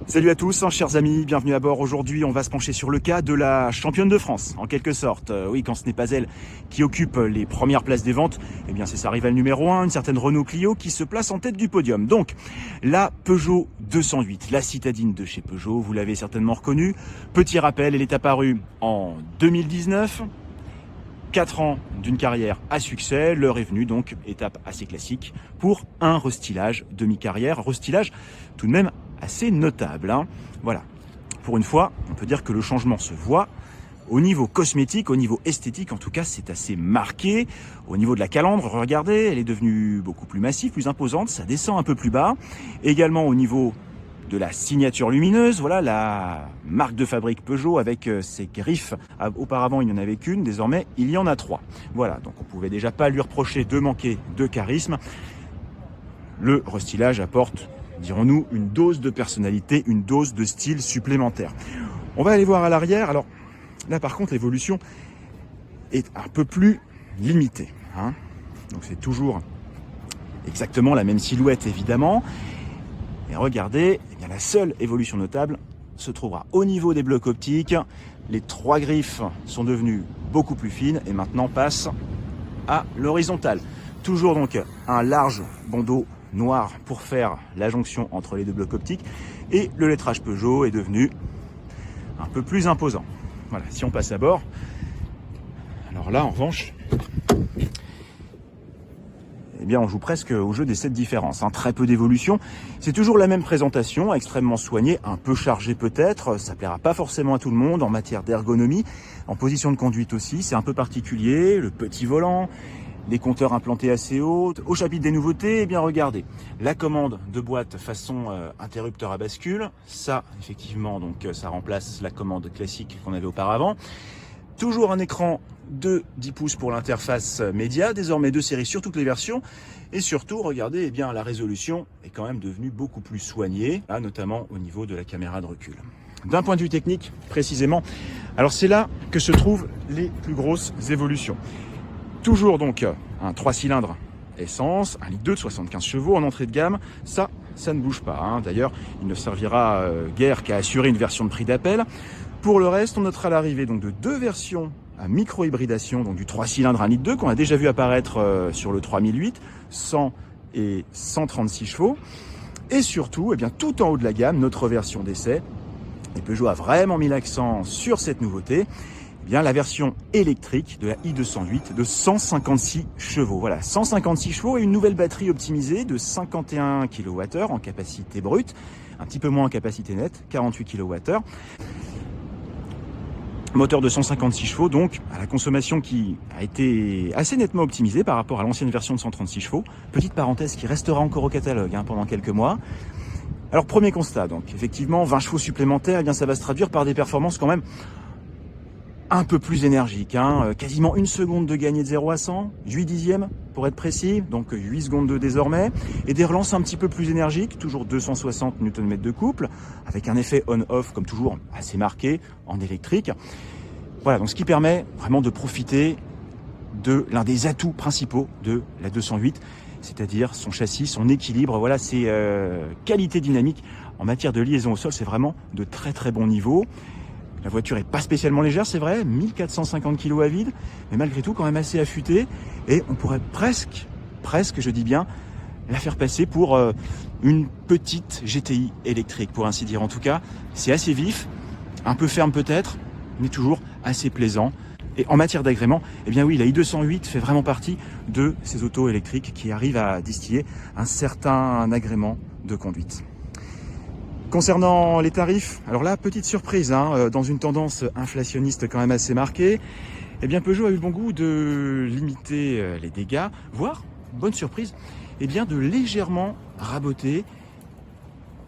Salut à tous, chers amis, bienvenue à bord. Aujourd'hui, on va se pencher sur le cas de la championne de France, en quelque sorte. Oui, quand ce n'est pas elle qui occupe les premières places des ventes, eh bien c'est sa rivale numéro 1, une certaine Renault Clio, qui se place en tête du podium. Donc, la Peugeot 208, la citadine de chez Peugeot, vous l'avez certainement reconnue. Petit rappel, elle est apparue en 2019. 4 ans d'une carrière à succès, l'heure est venue, donc étape assez classique pour un restylage demi-carrière, restylage tout de même assez notable, hein. Voilà, pour une fois, on peut dire que le changement se voit. Au niveau cosmétique, au niveau esthétique, en tout cas, c'est assez marqué. Au niveau de la calandre, regardez, elle est devenue beaucoup plus massive, plus imposante, ça descend un peu plus bas. Également au niveau de la signature lumineuse, voilà la marque de fabrique Peugeot avec ses griffes. Auparavant, il n'y en avait qu'une, désormais, il y en a 3. Voilà, donc on pouvait déjà pas lui reprocher de manquer de charisme. Le restylage apporte, dirons-nous, une dose de personnalité, une dose de style supplémentaire. On va aller voir à l'arrière. Alors là, par contre, l'évolution est un peu plus limitée, hein. Donc c'est toujours exactement la même silhouette, évidemment. Et regardez, eh bien, la seule évolution notable se trouvera au niveau des blocs optiques. Les 3 griffes sont devenues beaucoup plus fines et maintenant passent à l'horizontale. Toujours donc un large bandeau noir pour faire la jonction entre les 2 blocs optiques. Et le lettrage Peugeot est devenu un peu plus imposant. Voilà, si on passe à bord, alors là en revanche, eh bien, on joue presque au jeu des 7 différences, hein. Très peu d'évolution. C'est toujours la même présentation, extrêmement soignée, un peu chargée peut-être. Ça plaira pas forcément à tout le monde en matière d'ergonomie. En position de conduite aussi, c'est un peu particulier. Le petit volant, les compteurs implantés assez haut. Au chapitre des nouveautés, eh bien, regardez. La commande de boîte façon interrupteur à bascule. Ça, effectivement, donc ça remplace la commande classique qu'on avait auparavant. Toujours un écran de 10 pouces pour l'interface média, désormais 2 séries sur toutes les versions. Et surtout, regardez, eh bien, la résolution est quand même devenue beaucoup plus soignée, là, notamment au niveau de la caméra de recul. D'un point de vue technique, précisément, alors c'est là que se trouvent les plus grosses évolutions. Toujours donc un 3 cylindres essence, 1,2 litre de 75 chevaux en entrée de gamme, ça ne bouge pas, hein. D'ailleurs, il ne servira guère qu'à assurer une version de prix d'appel. Pour le reste, on notera l'arrivée donc de 2 versions à micro-hybridation, donc du 3 cylindres 1,2 litre qu'on a déjà vu apparaître sur le 3008, 100 et 136 chevaux. Et surtout, eh bien, tout en haut de la gamme, notre version d'essai. Et Peugeot a vraiment mis l'accent sur cette nouveauté. Eh bien, la version électrique de la i208 de 156 chevaux. Voilà, 156 chevaux et une nouvelle batterie optimisée de 51 kWh en capacité brute, un petit peu moins en capacité nette, 48 kWh. Moteur de 156 chevaux, donc à la consommation qui a été assez nettement optimisée par rapport à l'ancienne version de 136 chevaux. Petite parenthèse qui restera encore au catalogue, hein, pendant quelques mois. Alors premier constat, donc effectivement 20 chevaux supplémentaires, eh bien ça va se traduire par des performances quand même un peu plus énergiques, hein. Quasiment 1 seconde de gagner de 0 à 100, 8 dixièmes pour être précis, donc 8 secondes de désormais, et des relances un petit peu plus énergiques, toujours 260 Nm de couple, avec un effet on-off comme toujours assez marqué en électrique. Voilà, donc ce qui permet vraiment de profiter de l'un des atouts principaux de la 208, c'est-à-dire son châssis, son équilibre, voilà, ses qualités dynamiques en matière de liaison au sol, c'est vraiment de très très bon niveau. La voiture est pas spécialement légère, c'est vrai, 1450 kg à vide, mais malgré tout quand même assez affûtée. Et on pourrait presque, je dis bien, la faire passer pour une petite GTI électrique, pour ainsi dire. En tout cas, c'est assez vif, un peu ferme peut-être, mais toujours assez plaisant. Et en matière d'agrément, eh bien oui, la i208 fait vraiment partie de ces autos électriques qui arrivent à distiller un certain agrément de conduite. Concernant les tarifs, alors là, petite surprise, hein, dans une tendance inflationniste quand même assez marquée, eh bien Peugeot a eu le bon goût de limiter les dégâts, voire, bonne surprise, eh bien de légèrement raboter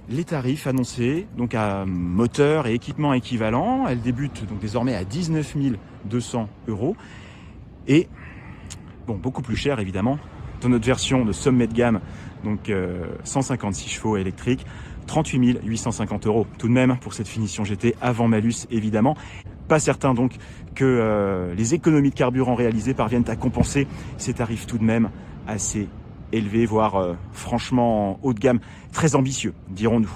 les tarifs annoncés, donc à moteur et équipement équivalent. Elle débute donc désormais à 19 200 € et bon, beaucoup plus cher évidemment dans notre version de sommet de gamme, donc 156 chevaux électriques, 38 850 € tout de même pour cette finition GT avant malus évidemment. Pas certain donc que les économies de carburant réalisées parviennent à compenser ces tarifs tout de même assez élevés, voire franchement haut de gamme, très ambitieux dirons-nous.